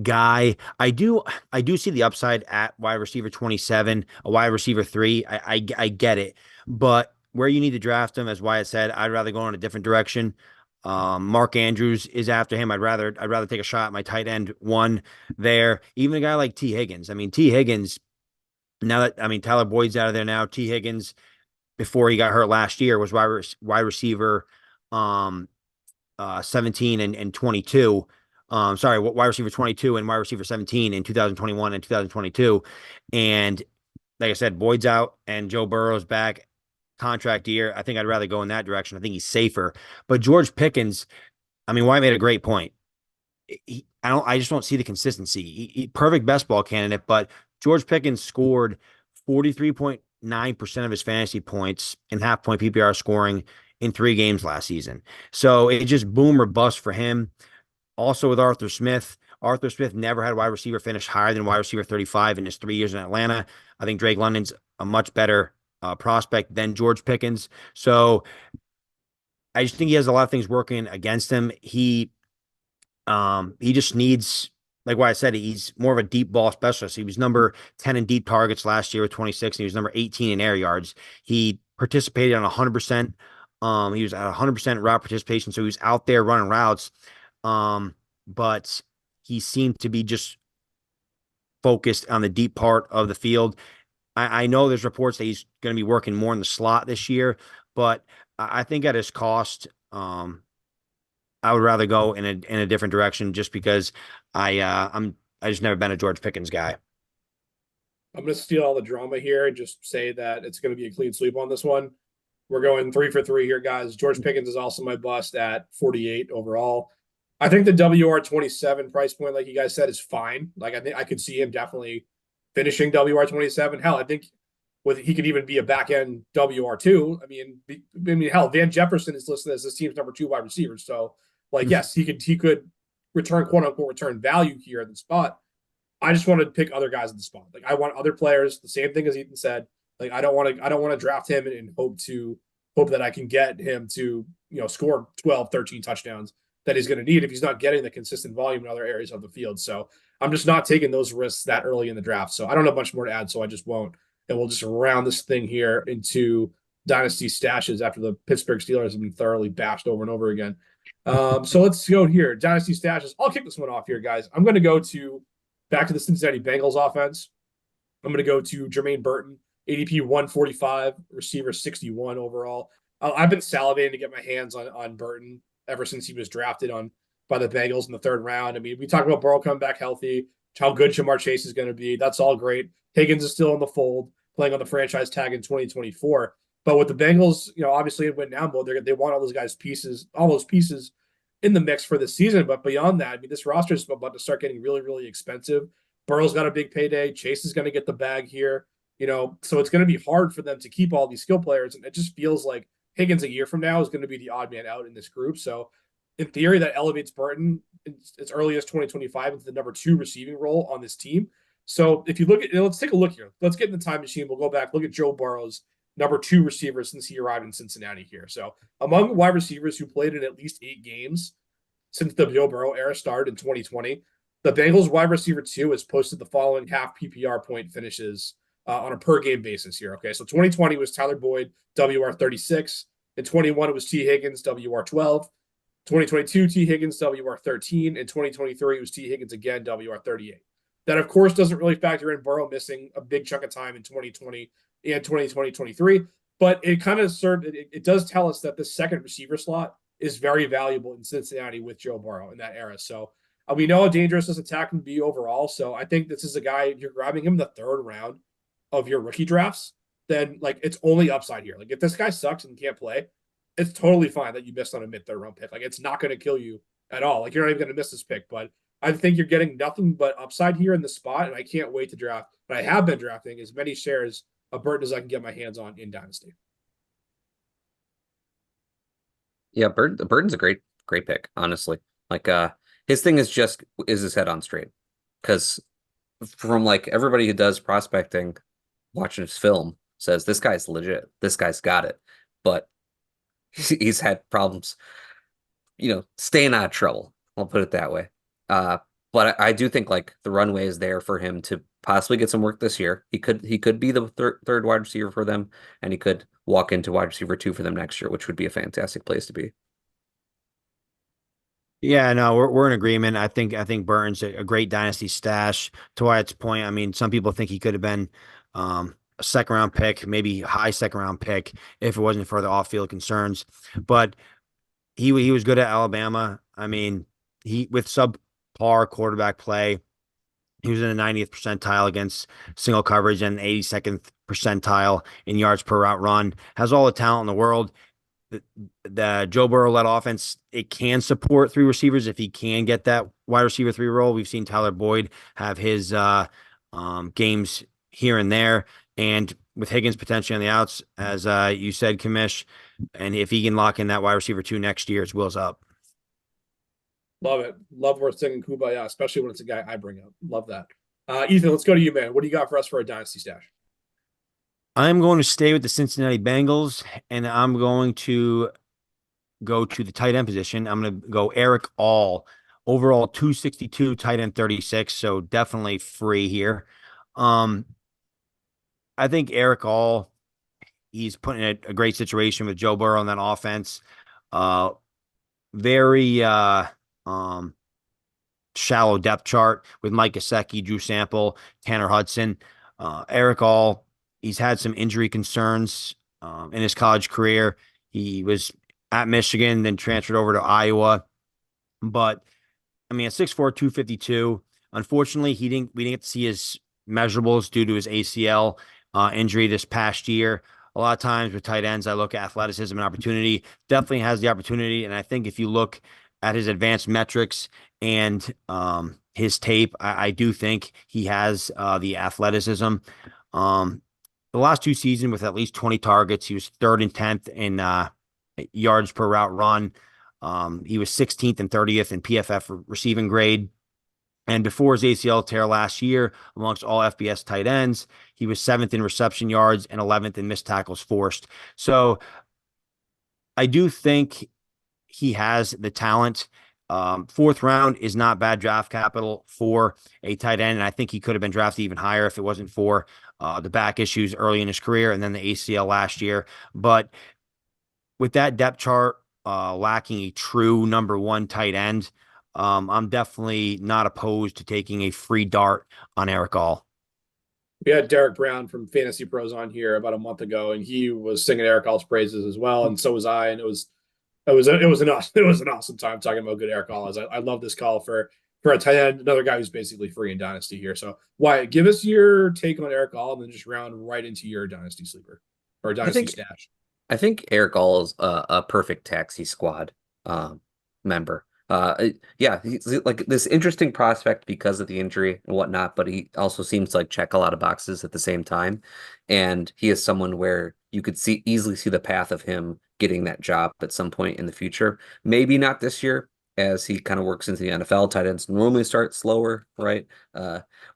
Speaker 2: guy. I do see the upside at wide receiver 27, a wide receiver 3. I get it, but where you need to draft him, as Wyatt said, I'd rather go in a different direction. Mark Andrews is after him. I'd rather take a shot at my tight end 1 there. Even a guy like T. Higgins. I mean, T. Higgins Now that, I mean, Tyler Boyd's out of there now. T. Higgins, before he got hurt last year, was wide receiver 17 and 22. Sorry, wide receiver 22 and wide receiver 17 in 2021 and 2022. And like I said, Boyd's out and Joe Burrow's back, contract year. I think I'd rather go in that direction. I think he's safer. But George Pickens, I mean, Wyatt made a great point. I just don't see the consistency. Perfect best ball candidate, but George Pickens scored 43.9% of his fantasy points in half point PPR scoring in 3 games last season. So it just boom or bust for him. Also with Arthur Smith. Arthur Smith never had wide receiver finish higher than wide receiver 35 in his 3 years in Atlanta. I think Drake London's a much better prospect than George Pickens. So I just think he has a lot of things working against him. He just needs, like what I said, he's more of a deep ball specialist. He was number 10 in deep targets last year with 26, and he was number 18 in air yards. He participated on 100%. He was at 100% route participation, so he was out there running routes. But he seemed to be just focused on the deep part of the field. I know there's reports that he's going to be working more in the slot this year, but I think at his cost, I would rather go in a different direction just because I just never been a George Pickens guy.
Speaker 1: I'm going to steal all the drama here and just say that it's going to be a clean sweep on this one. We're going 3 for 3 here, guys. George Pickens is also my bust at 48 overall. I think the WR27 price point, like you guys said, is fine. Like I think I could see him definitely finishing WR27. Hell, I think he could even be a back end WR2. I mean, hell, Van Jefferson is listed as this team's number 2 wide receiver. So, like, yes, he could return quote unquote return value here at the spot. I just want to pick other guys in the spot. Like I want other players. The same thing as Ethan said. Like I don't want to draft him and hope that I can get him to score 12, 13 touchdowns that he's going to need if he's not getting the consistent volume in other areas of the field. So I'm just not taking those risks that early in the draft. So I don't have much more to add, so I just won't. And we'll just round this thing here into dynasty stashes after the Pittsburgh Steelers have been thoroughly bashed over and over again. So let's go here. Dynasty stashes. I'll kick this one off here, guys. I'm going to go back to the Cincinnati Bengals offense. I'm going to go to Jermaine Burton, ADP 145, receiver 61 overall. I've been salivating to get my hands on Burton ever since he was drafted by the Bengals in the 3rd round. I mean, we talked about Burrow coming back healthy, how good Jamar Chase is going to be. That's all great. Higgins is still in the fold, playing on the franchise tag in 2024. But with the Bengals, obviously in win now mode, they want all those pieces in the mix for this season. But beyond that, I mean, this roster is about to start getting really, really expensive. Burrow's got a big payday. Chase is going to get the bag here. So it's going to be hard for them to keep all these skill players. And it just feels like Higgins a year from now is going to be the odd man out in this group. So in theory, that elevates Burton as early as 2025 into the number 2 receiving role on this team. So if you look at, let's take a look here. Let's get in the time machine. We'll go back, look at Joe Burrow's number 2 receiver since he arrived in Cincinnati here. So among wide receivers who played in at least 8 games since the Joe Burrow era started in 2020, the Bengals wide receiver 2 has posted the following half PPR point finishes on a per game basis here. Okay, so 2020 was Tyler Boyd, WR36. In 21, it was T. Higgins, WR12. 2022, T. Higgins, WR13. In 2023, it was T. Higgins again, WR38. That, of course, doesn't really factor in Burrow missing a big chunk of time in 2020 and 2023. But it kind of it does tell us that the second receiver slot is very valuable in Cincinnati with Joe Burrow in that era. So we know how dangerous this attack can be overall. So I think this is a guy, if you're grabbing him in the 3rd round of your rookie drafts, then like it's only upside here. Like if this guy sucks and can't play, it's totally fine that you missed on a mid 3rd round pick. Like it's not going to kill you at all. Like you're not even going to miss this pick, but I think you're getting nothing but upside here in the spot. And I can't wait to draft. But I have been drafting as many shares of Burton as I can get my hands on in Dynasty.
Speaker 3: Yeah, Burton's a great pick, honestly. Like his thing is his head on straight. Because from like everybody who does prospecting, watching his film says this guy's legit. This guy's got it. But he's had problems, staying out of trouble. I'll put it that way. But I do think like the runway is there for him to possibly get some work this year. He could be the third wide receiver for them, and he could walk into wide receiver 2 for them next year, which would be a fantastic place to be.
Speaker 2: Yeah, no, we're in agreement. I think Burton's a great dynasty stash. To Wyatt's point, I mean, some people think he could have been a second round pick, maybe high second round pick if it wasn't for the off field concerns. But he was good at Alabama. I mean, he with subpar quarterback play, he was in the 90th percentile against single coverage and 82nd percentile in yards per route run. Has all the talent in the world. The Joe Burrow led offense, it can support three receivers if he can get that wide receiver three role. We've seen Tyler Boyd have his games here and there, and with Higgins potentially on the outs, as you said, Kamish, and if he can lock in that wide receiver two next year, it's wheels up.
Speaker 1: Love it. Love we're singing Kumbaya, especially when it's a guy I bring up. Love that. Ethan, let's go to you, man. What do you got for us for a dynasty stash?
Speaker 2: I'm going to stay with the Cincinnati Bengals, and I'm going to go to the tight end position. I'm going to go Eric All, overall 262, tight end 36. So definitely free here. Um, I think Eric All, he's put in a great situation with Joe Burrow on that offense. Uh, very um, shallow depth chart with Mike Gesicki, Drew Sample, Tanner Hudson. Eric All, he's had some injury concerns in his college career. He was at Michigan, then transferred over to Iowa. But I mean, at 6'4", 252, unfortunately, we didn't get to see his measurables due to his ACL injury this past year. A lot of times with tight ends, I look at athleticism and opportunity. Definitely has the opportunity, and I think if you look at his advanced metrics and his tape, I do think he has the athleticism. The last two seasons with at least 20 targets, he was third and 10th in yards per route run. He was 16th and 30th in PFF receiving grade. And before his ACL tear last year, amongst all FBS tight ends, he was 7th in reception yards and 11th in missed tackles forced. So I do think he has the talent. Fourth round is not bad draft capital for a tight end. And I think he could have been drafted even higher if it wasn't for the back issues early in his career and then the ACL last year. But with that depth chart lacking a true number one tight end, I'm definitely not opposed to taking a free dart on Eric All.
Speaker 1: We had Derek Brown from Fantasy Pros on here about a month ago, and he was singing Eric All's praises as well, and so was I. And it was an awesome time talking about good Eric All. I love this call for a tight end, another guy who's basically free in dynasty here. So Wyatt, give us your take on Eric All, and then just round right into your dynasty sleeper or dynasty stash.
Speaker 3: I think Eric All is a perfect taxi squad member. Yeah, he's like this interesting prospect because of the injury and whatnot, but he also seems to like check a lot of boxes at the same time. And he is someone where you could easily see the path of him getting that job at some point in the future. Maybe not this year, as he kind of works into the NFL. Tight ends normally start slower, right?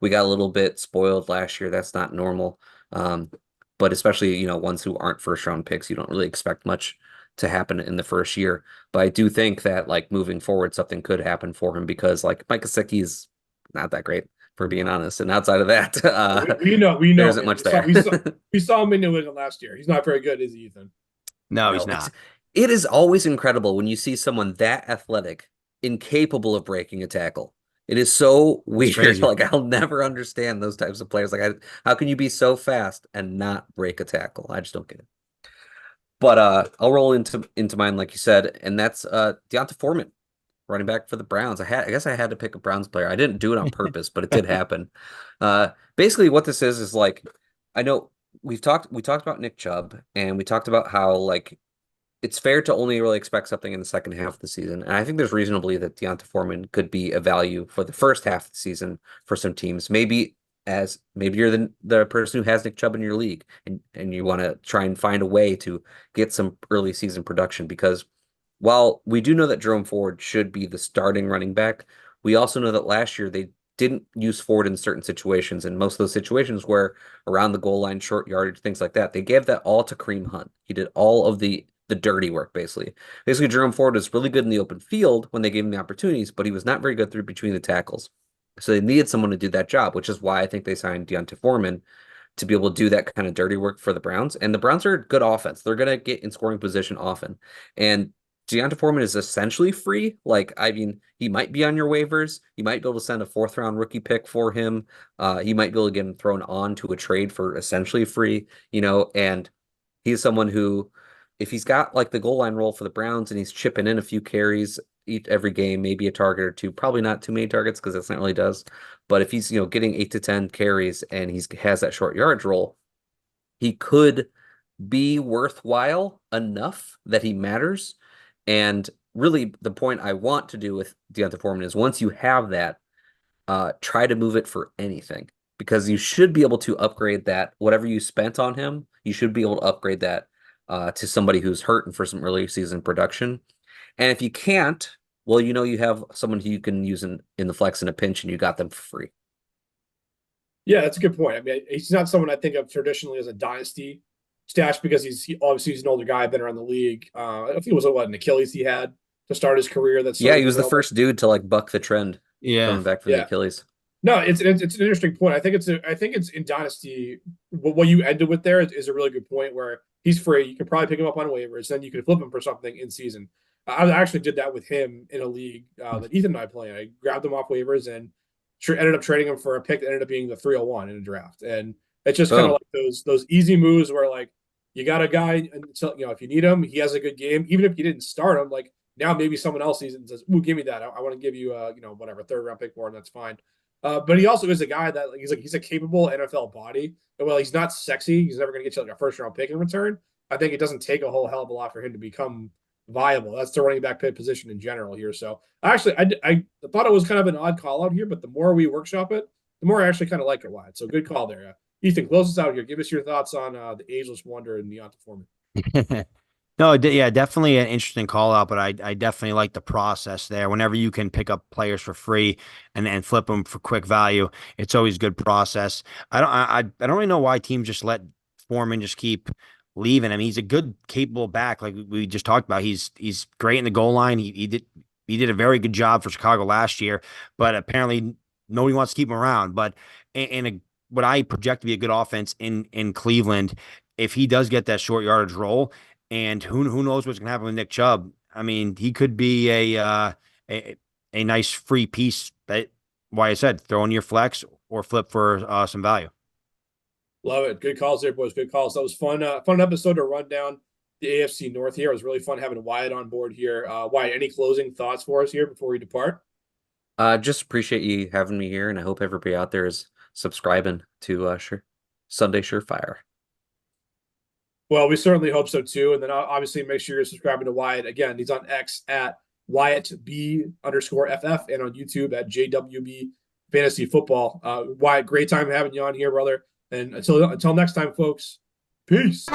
Speaker 3: We got a little bit spoiled last year. That's not normal. But especially, ones who aren't first round picks, you don't really expect much to happen in the first year. But I do think that like moving forward, something could happen for him because like Mike Gesicki is not that great, for being honest. And outside of that,
Speaker 1: we know
Speaker 3: there isn't much there.
Speaker 1: We saw him in New England last year. He's not very good, is he, Ethan?
Speaker 2: No, he's not.
Speaker 3: It is always incredible when you see someone that athletic, incapable of breaking a tackle. It is so weird. Like I'll never understand those types of players. Like how can you be so fast and not break a tackle? I just don't get it. But I'll roll into mine, like you said, and that's Deonta Foreman, running back for the Browns. I guess I had to pick a Browns player. I didn't do it on purpose, but it did happen. Basically, what this is like, I know we talked about Nick Chubb, and we talked about how like it's fair to only really expect something in the second half of the season. And I think there's reason to believe that Deonta Foreman could be a value for the first half of the season for some teams. Maybe you're the person who has Nick Chubb in your league and you want to try and find a way to get some early season production, because while we do know that Jerome Ford should be the starting running back, we also know that last year they didn't use Ford in certain situations, and most of those situations were around the goal line, short yardage, things like that. They gave that all to Kareem Hunt. He did all of the dirty work, basically. Jerome Ford was really good in the open field when they gave him the opportunities, but he was not very good through between the tackles. So they needed someone to do that job, which is why I think they signed Deonta Foreman to be able to do that kind of dirty work for the Browns. And the Browns are a good offense. They're going to get in scoring position often. And Deonta Foreman is essentially free. Like, I mean, he might be on your waivers. You might be able to send a 4th-round rookie pick for him. You might be able to get him thrown on to a trade for essentially free, and he's someone who, if he's got like the goal line role for the Browns and he's chipping in a few carries every game, maybe a target or two, probably not too many targets because that's not really does. But if he's, getting 8 to 10 carries and has that short yardage role, he could be worthwhile enough that he matters. And really, the point I want to do with Deonta Foreman is once you have that, try to move it for anything, because you should be able to upgrade that. Whatever you spent on him, you should be able to upgrade that to somebody who's hurting for some early season production. And if you can't, well, you have someone who you can use in the flex in a pinch, and you got them for free.
Speaker 1: Yeah, that's a good point. I mean, he's not someone I think of traditionally as a dynasty stash, because obviously he's an older guy, been around the league. I think it was an Achilles he had to start his career.
Speaker 3: He was the first dude to like buck the trend. Coming back from the Achilles.
Speaker 1: No, it's an interesting point. I think it's in dynasty. What you ended with there is a really good point, where he's free. You can probably pick him up on waivers, then you can flip him for something in season. I actually did that with him in a league that Ethan and I play. I grabbed him off waivers and ended up trading him for a pick that ended up being the 301 in a draft. And it's just kind of like those easy moves where, like, you got a guy, and if you need him, he has a good game. Even if you didn't start him, like, now maybe someone else sees it and says, "Ooh, give me that. I want to give you whatever 3rd-round pick for him." That's fine. But he also is a guy that, like, he's a capable NFL body. And while he's not sexy, he's never going to get you like a 1st-round pick in return. I think it doesn't take a whole hell of a lot for him to become viable. That's the running back position in general here. So actually, I thought it was kind of an odd call out here, but the more we workshop it, the more I actually kind of like it, Wyatt. So good call there. Ethan, close us out here. Give us your thoughts on the ageless wonder and Deonta Foreman.
Speaker 2: No, yeah, definitely an interesting call out, but I definitely like the process there. Whenever you can pick up players for free and flip them for quick value, it's always good process. I don't really know why teams just let Foreman just keep leaving. I mean, he's a good, capable back, like we just talked about. He's great in the goal line. He did a very good job for Chicago last year, but apparently nobody wants to keep him around. But what I project to be a good offense in Cleveland, if he does get that short yardage role, and who knows what's going to happen with Nick Chubb. I mean, he could be a nice free piece that, why I said, throw in your flex or flip for some value.
Speaker 1: Love it. Good calls there, boys. Good calls. That was fun. Fun episode to run down the AFC North here. It was really fun having Wyatt on board here. Wyatt, any closing thoughts for us here before we depart?
Speaker 3: Just appreciate you having me here, and I hope everybody out there is subscribing to Sunday Surefire.
Speaker 1: Well, we certainly hope so too. And then obviously make sure you're subscribing to Wyatt. Again, he's on X at WyattB_FF and on YouTube at JWB Fantasy Football. Wyatt, great time having you on here, brother. And until next time, folks, peace.